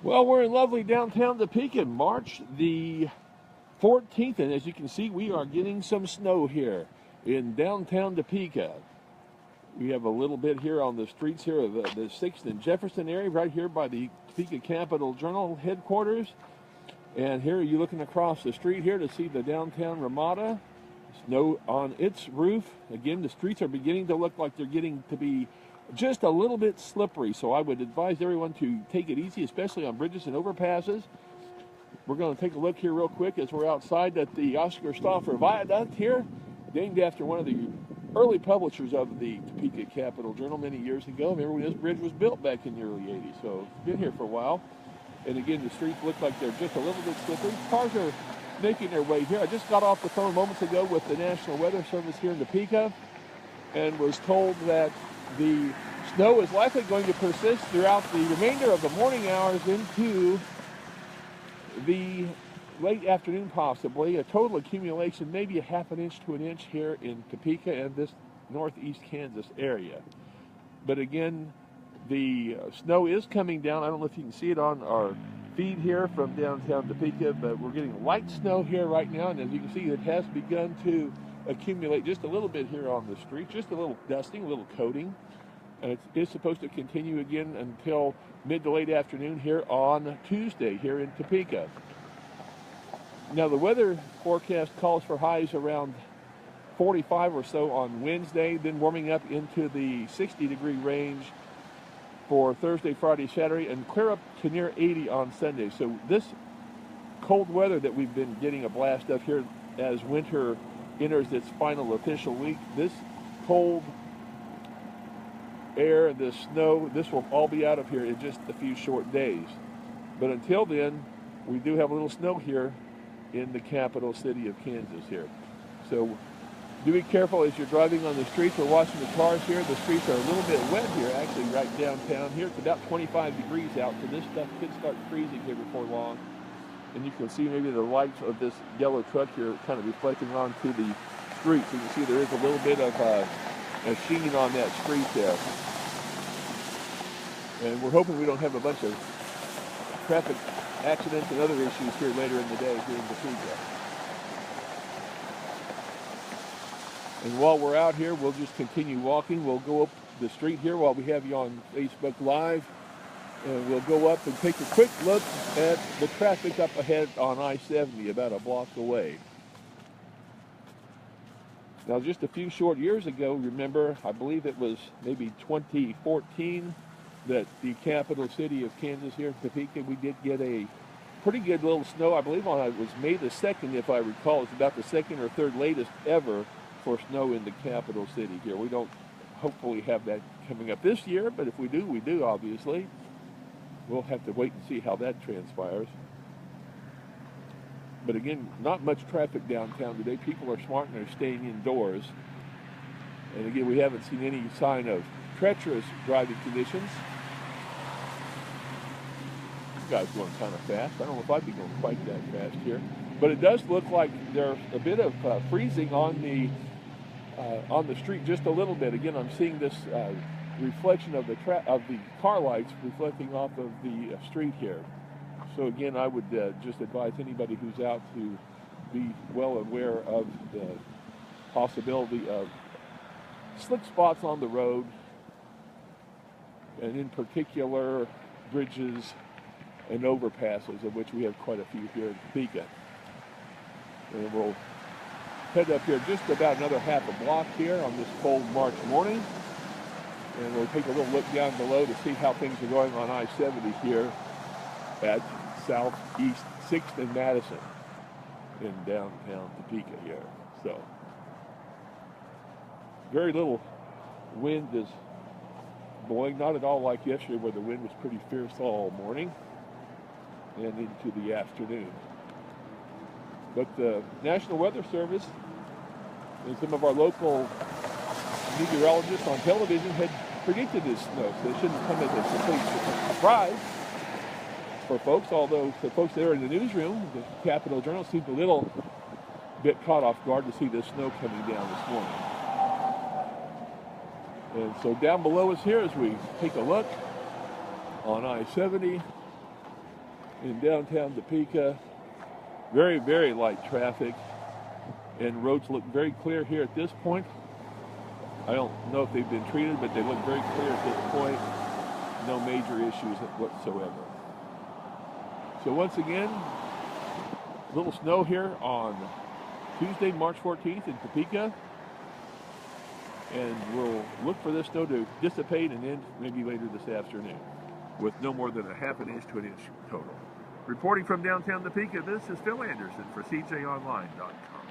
Well, we're in lovely downtown Topeka, March the 14th, and as you can see, we are getting some snow here in downtown Topeka. We have a little bit here on the streets here of the 6th and Jefferson area, right here by the Topeka Capital Journal headquarters. And here you're looking across the street here to see the downtown Ramada. Snow on its roof. Again, the streets are beginning to look like they're getting to be just a little bit slippery, so I would advise everyone to take it easy, especially on bridges and overpasses. We're going to take a look here real quick as we're outside at the Oscar Stauffer Viaduct here, named after one of the early publishers of the Topeka Capital Journal many years ago. Remember when this bridge was built back in the early 80s, so it's been here for a while. And again, the streets look like they're just a little bit slippery. Cars are making their way here. I just got off the phone moments ago with the National Weather Service here in Topeka and was told that the snow is likely going to persist throughout the remainder of the morning hours into the late afternoon possibly. A total accumulation maybe a half an inch to an inch here in Topeka and this northeast Kansas area. But again, the snow is coming down. I don't know if you can see it on our feed here from downtown Topeka, but we're getting light snow here right now, and as you can see, it has begun to accumulate just a little bit here on the street, just a little dusting, a little coating, and it is supposed to continue again until mid to late afternoon here on Tuesday here in Topeka. Now the weather forecast calls for highs around 45 or so on Wednesday, then warming up into the 60-degree range for Thursday, Friday, Saturday, and clear up to near 80 on Sunday. So this cold weather that we've been getting a blast of here as winter enters its final official week, this cold air, this snow, this will all be out of here in just a few short days. But until then, we do have a little snow here in the capital city of Kansas here. So do be careful as you're driving on the streets or watching the cars here. The streets are a little bit wet here, actually, right downtown here. It's about 25 degrees out, so this stuff could start freezing here before long. And you can see maybe the lights of this yellow truck here kind of reflecting onto the street. So you can see there is a little bit of a sheen on that street there. And we're hoping we don't have a bunch of traffic accidents and other issues here later in the day here in Topeka. And while we're out here, we'll just continue walking. We'll go up the street here while we have you on Facebook Live. And we'll go up and take a quick look at the traffic up ahead on I-70, about a block away. Now, just a few short years ago, remember, I believe it was maybe 2014, that the capital city of Kansas here in Topeka, we did get a pretty good little snow. I believe on it was May the 2nd, if I recall. It's about the second or third latest ever for snow in the capital city here. We don't hopefully have that coming up this year, but if we do, we do, obviously. We'll have to wait and see how that transpires. But again, not much traffic downtown today. People are smart and they're staying indoors. And again, we haven't seen any sign of treacherous driving conditions. You guys going kind of fast. I don't know if I'd be going quite that fast here. But it does look like there's a bit of freezing on the street, just a little bit. Again, I'm seeing this reflection of the car lights reflecting off of the street here. So again, I would just advise anybody who's out to be well aware of the possibility of slick spots on the road, and in particular bridges and overpasses, of which we have quite a few here in Topeka. And we'll head up here just about another half a block here on this cold March morning. And we'll take a little look down below to see how things are going on I-70 here at Southeast 6th and Madison in downtown Topeka here. So very little wind is blowing, not at all like yesterday where the wind was pretty fierce all morning and into the afternoon. But the National Weather Service and some of our local meteorologists on television had predicted this snow, so it shouldn't come as a complete surprise for folks, although the folks there in the newsroom, the Capital Journal, seemed a little bit caught off guard to see the snow coming down this morning. And so down below us here, as we take a look on I-70, in downtown Topeka. Very, very light traffic, and roads look very clear here at this point. I don't know if they've been treated, but they look very clear at this point. No major issues whatsoever. So once again, a little snow here on Tuesday, March 14th in Topeka. And we'll look for this snow to dissipate and end maybe later this afternoon with no more than a half an inch to an inch total. Reporting from downtown Topeka, this is Phil Anderson for CJOnline.com.